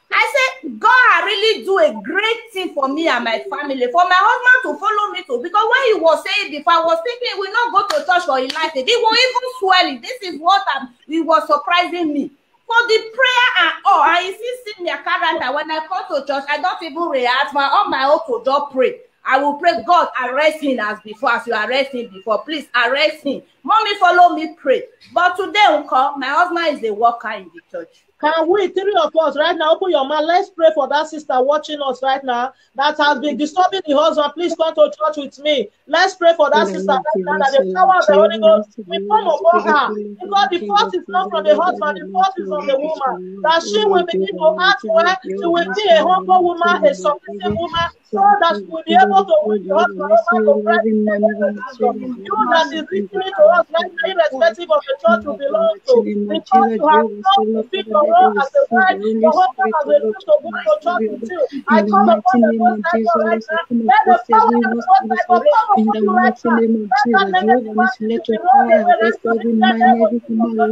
Speaker 3: I said, God really do a great thing for me and my family, for my husband to follow me too. Because when he was saying before, I was thinking he will not go to church for his life. He won't even swell it. This is what he was surprising me. For the prayer and all, and you see me a character. When I come to church, I don't even react. On my own to just pray. I will pray, God, arrest him as before, as you arrest him before. Please arrest him. Mommy, follow me, pray. But today, Uncle, my husband is a worker in the church.
Speaker 1: Can we, three of us right now, open your mouth? Let's pray for that sister watching us right now that has been disturbing the husband. Please come to church with me. Let's pray for that sister right now, that the power of the Holy Ghost will come upon her. Because the fault is not from the husband, the fault is from the woman. That she will begin to act well, she will be a humble woman, a submissive woman, so that she will be able to win the husband over to Christ. You that is listening to us right now, irrespective of the church you belong to, because you have come to speak for us as a wife, your husband has refused to go to church with you. I call upon the Most High God right now. Let the power of the Most High God come upon you right now. Let that negativity be rolled away.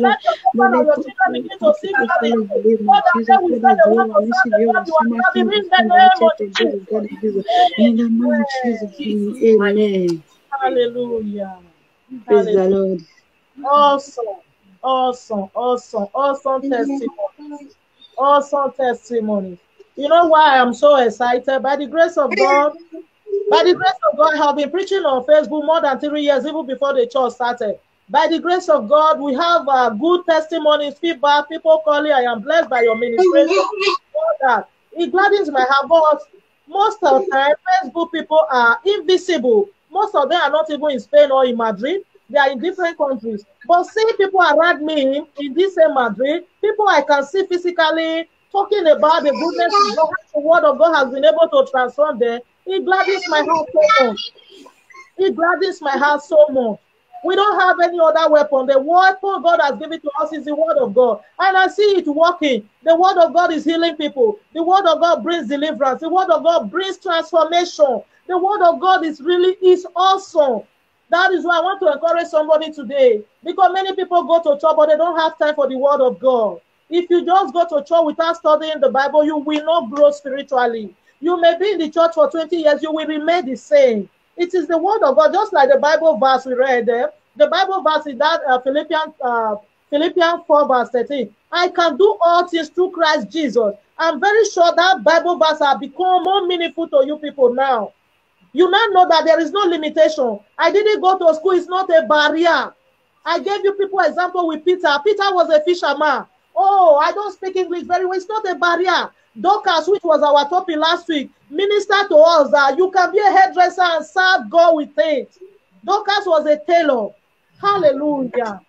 Speaker 1: Let your woman or your children begin to see reality. For that day we say the word of God, you are having in the name of Jesus.
Speaker 2: In the name of Jesus, amen.
Speaker 1: Hallelujah.
Speaker 2: Praise the Lord.
Speaker 1: Awesome testimony. Awesome testimony. You know why I'm so excited? By the grace of God, I have been preaching on Facebook more than 3 years, even before the church started. By the grace of God, we have good testimonies, feedback, people calling, I am blessed by your ministration. All that. It gladdens my heart, but most of the time, Facebook people are invisible. Most of them are not even in Spain or in Madrid. They are in different countries. But see people around me in this same Madrid, people I can see physically talking about the goodness of God, the word of God has been able to transform them. It gladdens my heart so much. It gladdens my heart so much. We don't have any other weapon. The weapon God has given to us is the word of God. And I see it working. The word of God is healing people. The word of God brings deliverance. The word of God brings transformation. The word of God is awesome. That is why I want to encourage somebody today. Because many people go to church, but they don't have time for the word of God. If you just go to church without studying the Bible, you will not grow spiritually. You may be in the church for 20 years, you will remain the same. It is the word of God, just like the Bible verse we read there. The Bible verse is that Philippians 4 verse 13. I can do all things through Christ Jesus. I'm very sure that Bible verse has become more meaningful to you people now. You now know that there is no limitation. I didn't go to school. It's not a barrier. I gave you people example with Peter. Peter was a fisherman. Oh, I don't speak English very well. It's not a barrier. Dorcas, which was our topic last week, minister to us that you can be a hairdresser and serve God with it. Dorcas was a tailor. Hallelujah.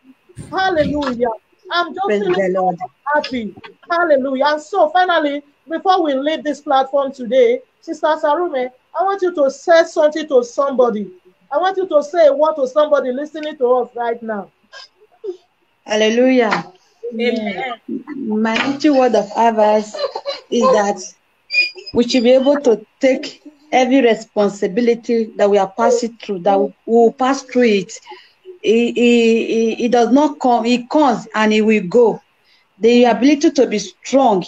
Speaker 1: Hallelujah. I'm just feeling so happy. Hallelujah. And so finally, before we leave this platform today, Sister Sarume, I want you to say something to somebody. I want you to say a word to somebody listening to us right now.
Speaker 2: Hallelujah.
Speaker 3: Amen.
Speaker 2: My little word of advice is that we should be able to take every responsibility that we are passing through, that we will pass through it. It does not come, it comes and it will go. The ability to be strong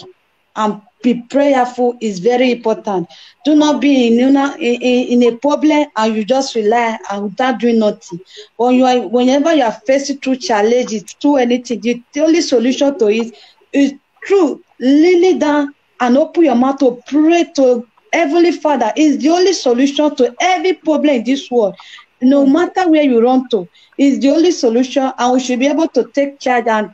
Speaker 2: and be prayerful is very important. Do not be in a problem and you just rely and without doing nothing. Whenever you are facing through challenges, through anything, the only solution to it is through leaning down and open your mouth to pray to Heavenly Father. Is the only solution to every problem in this world. No matter where you run to, is the only solution, and we should be able to take charge and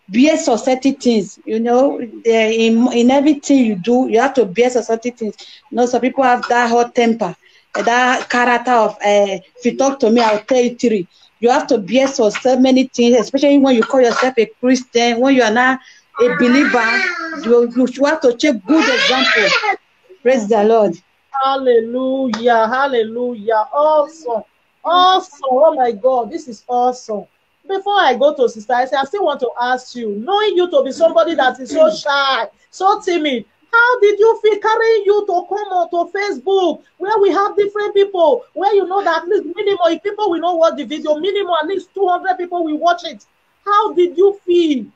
Speaker 2: bear society things. You know, in everything you do, you have to bear society things. You know, some people have that hot temper, that character of if you talk to me, I'll tell you three. You have to bear so many things, especially when you call yourself a Christian, when you are not a believer, you have to take good example. Praise the Lord.
Speaker 1: Hallelujah. Hallelujah. Awesome. Awesome. Oh my God, this is awesome. Before I go to Sister I still want to ask you, knowing you to be somebody that is so shy, so timid, how did you feel carrying you to come on to Facebook where we have different people, where you know that at least minimum, if people will not watch the video, minimum at least 200 people will watch it. How did you feel?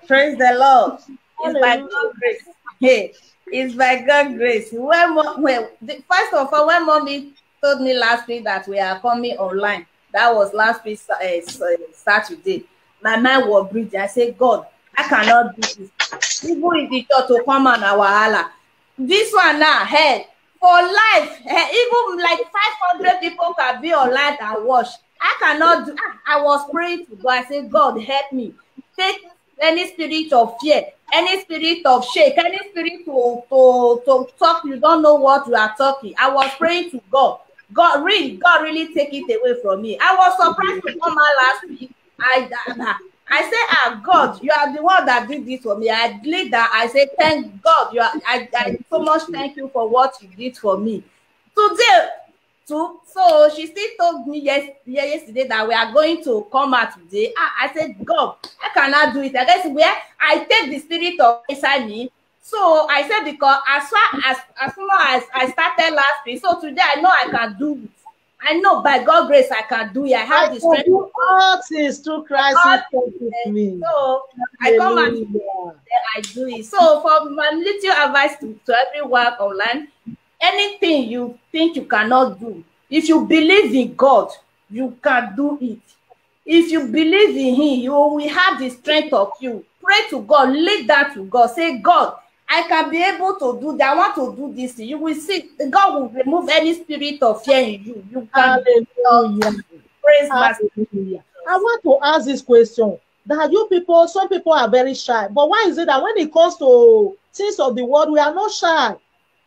Speaker 3: Praise the Lord. It's by God's grace. Hey, it's by God's grace. First of all, when mommy told me last week that we are coming online, that was last week Saturday, my mind was breathing. I said, God, I cannot do this. People in the church to come on our hala. This one now, hey, for life, even like 500 people can be online and watch. I cannot do. I was praying to God. I said, God, help me. Take any spirit of fear, any spirit of shake, any spirit to talk. You don't know what you are talking. I was praying to God. God really take it away from me. I was surprised to come out last week. I said, God, you are the one that did this for me. I believe that. I said, thank God. I so much thank you for what you did for me. Today, too. So she still told me yesterday that we are going to come out today. I said, God, I cannot do it. I guess where I take the spirit of inside me. So I said, because as soon as I started last week, so today I know I can do it. I know by God's grace I can do it. I have the strength.
Speaker 1: All things through Christ with me.
Speaker 3: So I come and I do it. So for my little advice to everyone online, anything you think you cannot do, if you believe in God, you can do it. If you believe in Him, you will have the strength of you. Pray to God, leave that to God. Say, God, I can be able to do that. I want to do this. You will see, God will remove any spirit of fear in you. You can.
Speaker 1: Hallelujah.
Speaker 3: Praise
Speaker 1: Hallelujah. I want to ask this question. That you people, some people are very shy. But why is it that when it comes to things of the world, we are not shy?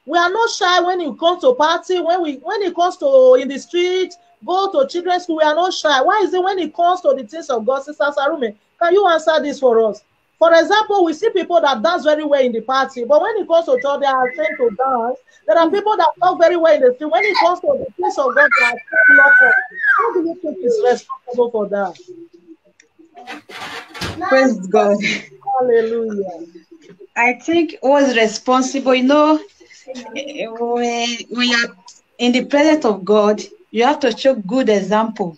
Speaker 1: We are not shy when it comes to party, when it comes to in the street, go to children's school, we are not shy. Why is it when it comes to the things of God? Sister Sarume, can you answer this for us? For example, we see people that dance very well in the party, but when it comes to church, they are trained to dance. There are people that talk very well in the street. When it comes to the things of God, they are trained not to. How do you think is responsible for that?
Speaker 2: Praise God.
Speaker 1: Hallelujah.
Speaker 2: I think was responsible, you know, when you are in the presence of God, you have to show good example.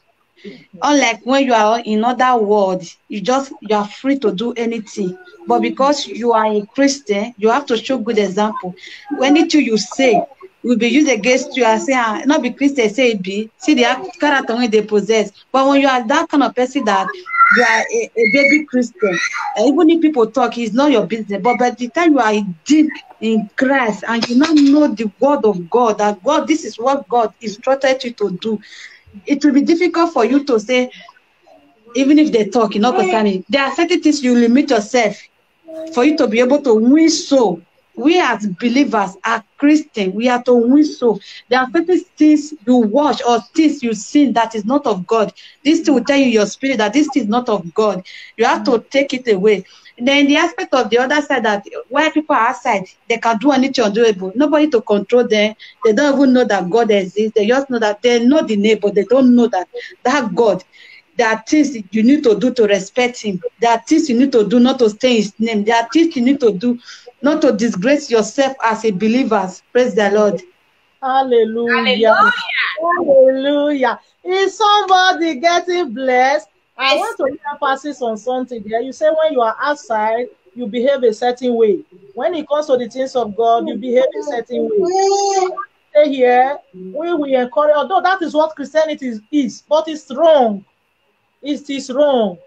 Speaker 2: Unlike when you are in other world, you are free to do anything. But because you are a Christian, you have to show good example. Anything you say will be used against you and say, not be Christian, say it be. See the character when they possess. But when you are that kind of person that you are a baby Christian, even if people talk, it's not your business. But by the time you are deep in Christ and you now know the word of God, that God, this is what God instructed you to do, it will be difficult for you to say, even if they talk, not concerning. There are certain things you limit yourself for you to be able to win soul. We as believers, as Christians, we are to win soul. There are certain things you watch or things you see that is not of God. This thing will tell you your spirit that this is not of God. You have to take it away. And then the aspect of the other side, that where people are outside, they can do anything undoable. Nobody to control them. They don't even know that God exists. They just know that they know the name, but they don't know that God. There are things you need to do to respect Him. There are things you need to do not to stay in His name. There are things you need to do not to disgrace yourself as a believer. Praise the Lord.
Speaker 1: Hallelujah. Hallelujah. Is somebody getting blessed? I want to emphasize on something there. You say when you are outside, you behave a certain way. When it comes to the things of God, you behave a certain way. Stay here, we will encourage, although that is what Christianity is, but it's wrong. It is wrong.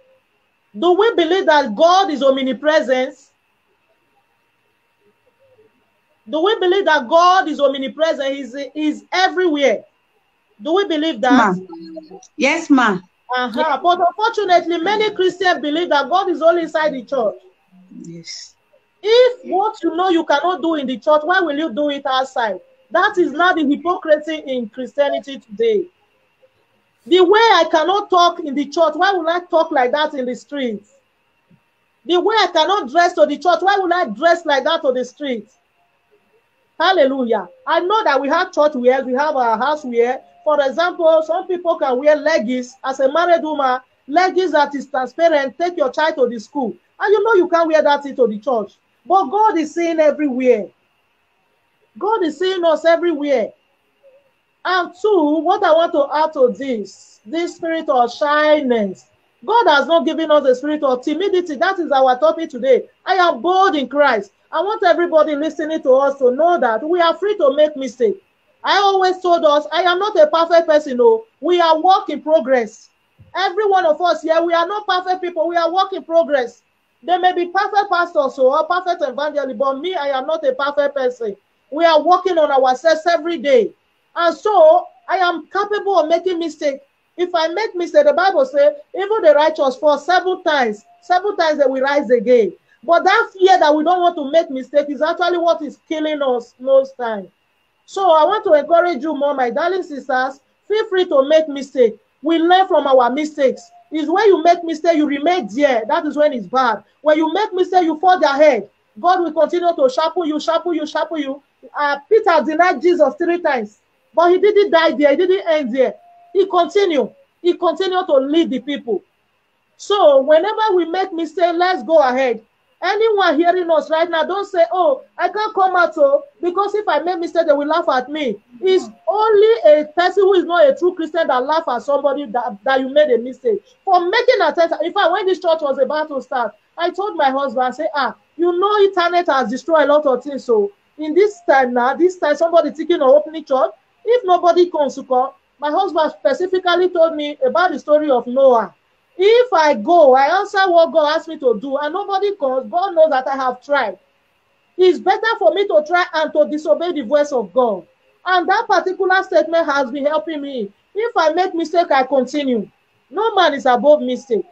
Speaker 1: Do we believe that God is omnipresent? Do we believe that God is omnipresent? He's everywhere. Do we believe that?
Speaker 2: Yes, ma'am.
Speaker 1: But unfortunately, many Christians believe that God is only inside the church.
Speaker 2: Yes.
Speaker 1: If what you know you cannot do in the church, why will you do it outside? That is not the hypocrisy in Christianity today. The way I cannot talk in the church, why would I talk like that in the streets? The way I cannot dress to the church, why would I dress like that to the streets? Hallelujah. I know that we have church wear, we have our house wear. For example, some people can wear leggings as a married woman, leggings that is transparent, take your child to the school. And you know you can't wear that into the church. But God is seeing everywhere. God is seeing us everywhere. And two, what I want to add to this spirit of shyness. God has not given us the spirit of timidity. That is our topic today. I am bold in Christ. I want everybody listening to us to know that we are free to make mistakes. I always told us, I am not a perfect person. No, we are work in progress. Every one of us here, we are not perfect people. We are work in progress. There may be perfect pastors or perfect evangelists, but me, I am not a perfect person. We are working on ourselves every day. And so, I am capable of making mistakes. If I make mistakes, the Bible says, even the righteous fall 7 times. 7 times they will rise again. But that fear that we don't want to make mistakes is actually what is killing us most times. So I want to encourage you more, my darling sisters, feel free to make mistakes. We learn from our mistakes. It's when you make mistakes, you remain there. That is when it's bad. When you make mistakes, you fall their head. God will continue to sharpen you, sharpen you, sharpen you. Peter denied Jesus 3 times. But he didn't die there. He didn't end there. He continued. He continued to lead the people. So whenever we make mistakes, let's go ahead. Anyone hearing us right now, don't say, oh, I can't come out, because if I make mistake, they will laugh at me. It's only a person who is not a true Christian that laugh at somebody that you made a mistake. For making attention, in fact, when this church was about to start, I told my husband, I said, you know, internet has destroyed a lot of things. So in this time now, somebody thinking of opening church, if nobody comes to come, my husband specifically told me about the story of Noah. If I go, I answer what God asked me to do, and nobody comes, God knows that I have tried. It's better for me to try and to disobey the voice of God. And that particular statement has been helping me. If I make mistake, I continue. No man is above mistake.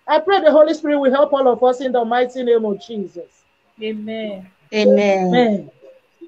Speaker 1: I pray the Holy Spirit will help all of us in the mighty name of Jesus.
Speaker 3: Amen.
Speaker 2: Amen.
Speaker 1: Amen.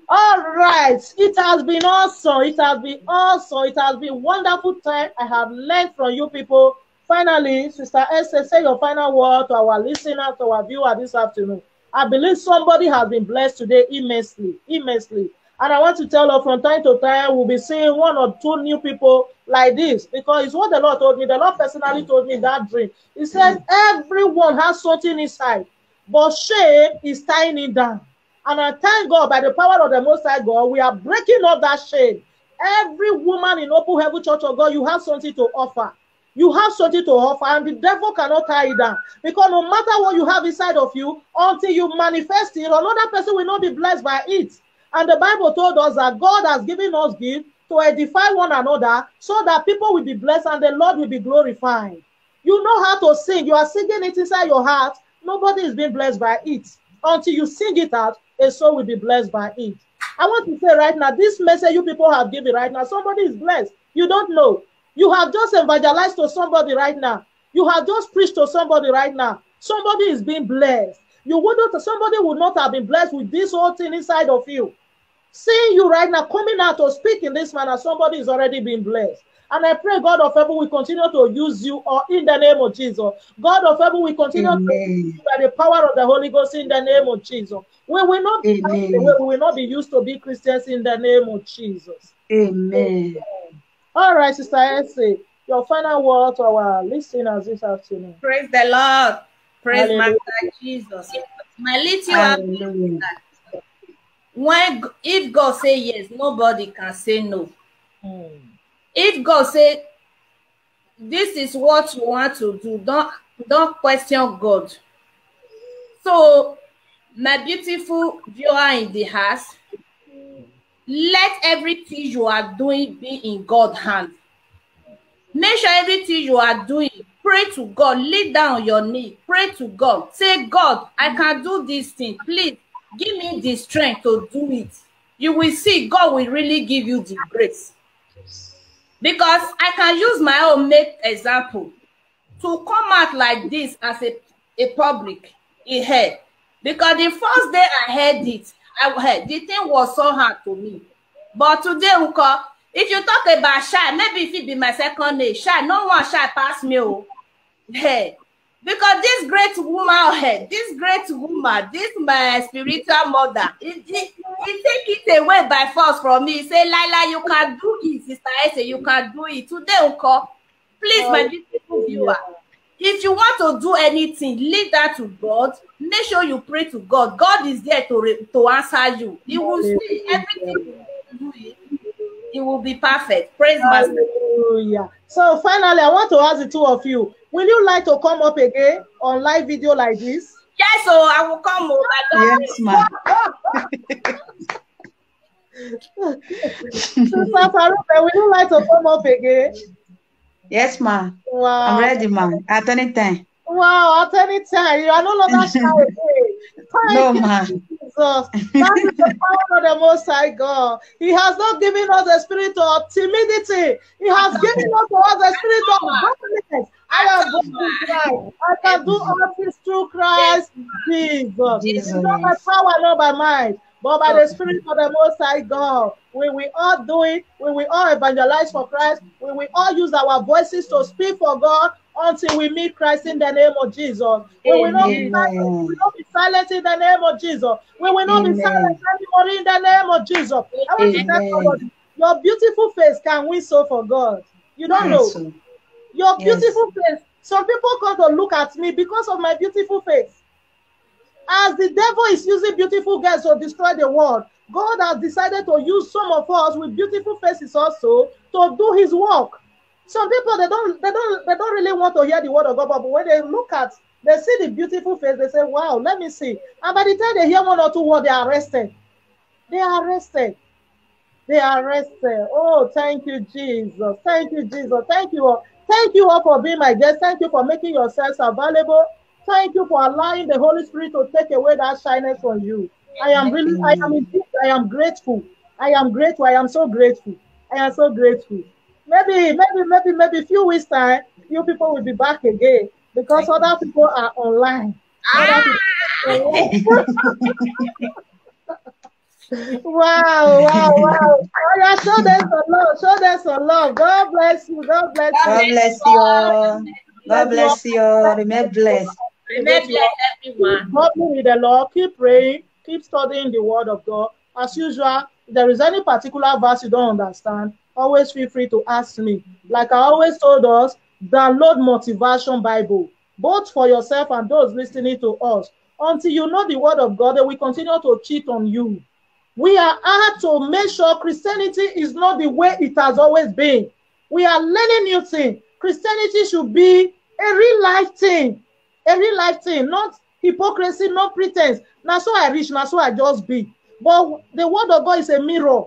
Speaker 1: All right. It has been awesome. It has been awesome. It has been wonderful time. I have learned from you people. Finally, Sister Esther, say your final word to our listeners, to our viewer this afternoon. I believe somebody has been blessed today immensely, immensely. And I want to tell you from time to time, we'll be seeing 1 or 2 new people like this, because it's what the Lord told me. The Lord personally told me that dream. He said, everyone has something inside, but shame is tying it down. And I thank God, by the power of the Most High God, we are breaking up that shame. Every woman in Open Heaven Church of God, you have something to offer. You have something to offer, and the devil cannot tie it down. Because no matter what you have inside of you, until you manifest it, another person will not be blessed by it. And the Bible told us that God has given us gifts to edify one another, so that people will be blessed and the Lord will be glorified. You know how to sing. You are singing it inside your heart. Nobody is being blessed by it. Until you sing it out, a soul will be blessed by it. I want to say right now, this message you people have given right now, somebody is blessed. You don't know. You have just evangelized to somebody right now. You have just preached to somebody right now. Somebody is being blessed. Somebody would not have been blessed with this whole thing inside of you. Seeing you right now, coming out to speak in this manner, somebody is already being blessed. And I pray God of heaven will continue to use you, or in the name of Jesus. God of heaven will continue to use you by the power of the Holy Ghost in the name of Jesus. We will not be used to be Christians in the name of Jesus.
Speaker 2: Amen.
Speaker 1: All right, Sister Essie, your final word to our listeners this afternoon.
Speaker 3: Praise the Lord. Praise Master Jesus. My little if God say yes, nobody can say no. If God say this is what you want to do, don't question God. So, my beautiful viewer in the house, let everything you are doing be in God's hand. Make sure everything you are doing, pray to God, lay down on your knee, pray to God. Say, God, I can do this thing. Please give me the strength to do it. You will see God will really give you the grace. Because I can use my own example to come out like this as a public head. Because the first day I heard it, the thing was so hard to me. But today, if you talk about shy, maybe if it be my second name, shy, no one shy pass me. Hey, Because this great woman, this my spiritual mother, it take it away by force from me. Say, Lila, you can do it, Sister Ese, you can do it. Today, Uncle, please, my beautiful viewer, if you want to do anything, leave that to God. Make sure you pray to God. God is there to answer you. He will see everything you do it. It will be perfect. Praise Master.
Speaker 1: Hallelujah. So finally, I want to ask the two of you, will you like to come up again on live video like this?
Speaker 3: Yes, so I will come over.
Speaker 2: Yes, ma'am.
Speaker 1: Sister Farupe, will you like to come up again?
Speaker 2: Yes, ma'am.
Speaker 1: Wow.
Speaker 2: I'm ready, ma'am. At any time.
Speaker 1: Wow, at any time. You are no longer shy again.
Speaker 2: No, ma'am.
Speaker 1: Jesus. That is the power of the Most High God. He has not given us a spirit of timidity. He has given us a spirit of boldness. I am bold in Christ. I can do all things through Christ Jesus. It's not by power, not by might, but by the Spirit of the Most High God. We will all do it. We will all evangelize for Christ. We will all use our voices to speak for God until we meet Christ in the name of Jesus. We will not be silent in the name of Jesus. We will not be silent anymore in the name of Jesus. I want to tell somebody, your beautiful face can win so for God. You don't know. Your beautiful face. Some people come to look at me because of my beautiful face. As the devil is using beautiful girls to destroy the world, God has decided to use some of us with beautiful faces also to do his work. Some people they don't really want to hear the word of God, but when they look at, they see the beautiful face, they say, wow, let me see. And by the time they hear one or two words, they are arrested. They are arrested. They are arrested. Oh, thank you, Jesus. Thank you, Jesus. Thank you all. Thank you all for being my guest. Thank you for making yourselves available. Thank you for allowing the Holy Spirit to take away that shyness from you. I am grateful. I am grateful. I am so grateful. I am so grateful. Maybe a few weeks time, you people will be back again because other people are online. Wow. Oh, yeah, show them some love. Show them some love. God bless you. God bless you.
Speaker 2: God bless you all. God bless you all. Remain blessed.
Speaker 3: Remain blessed, everyone.
Speaker 1: God be with the Lord. Keep praying. Keep studying the word of God. As usual, if there is any particular verse you don't understand, always feel free to ask me. Like I always told us, download Motivation Bible, both for yourself and those listening to us. Until you know the word of God, they will continue to cheat on you. We are out to make sure Christianity is not the way it has always been. We are learning new things. Christianity should be a real life thing. A real life thing, not hypocrisy, not pretense. Now so I reach, now so I just be. But the word of God is a mirror.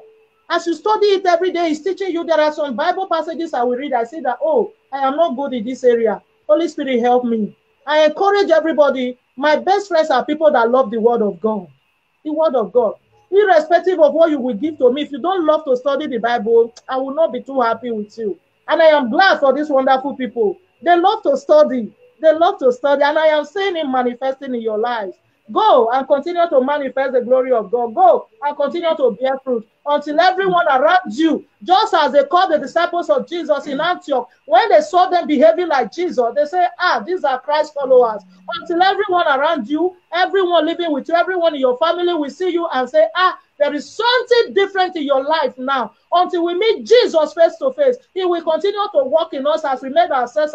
Speaker 1: As you study it every day, it's teaching you. There are some Bible passages I will read. I see that, oh, I am not good in this area. Holy Spirit, help me. I encourage everybody. My best friends are people that love the word of God. The word of God. Irrespective of what you will give to me, if you don't love to study the Bible, I will not be too happy with you. And I am glad for these wonderful people. They love to study. They love to study. And I am seeing it manifesting in your lives. Go and continue to manifest the glory of God. Go and continue to bear fruit until everyone around you, just as they called the disciples of Jesus in Antioch, when they saw them behaving like Jesus, they say, these are Christ followers. Until everyone around you, everyone living with you, everyone in your family will see you and say, there is something different in your life now. Until we meet Jesus face to face, he will continue to walk in us as we made ourselves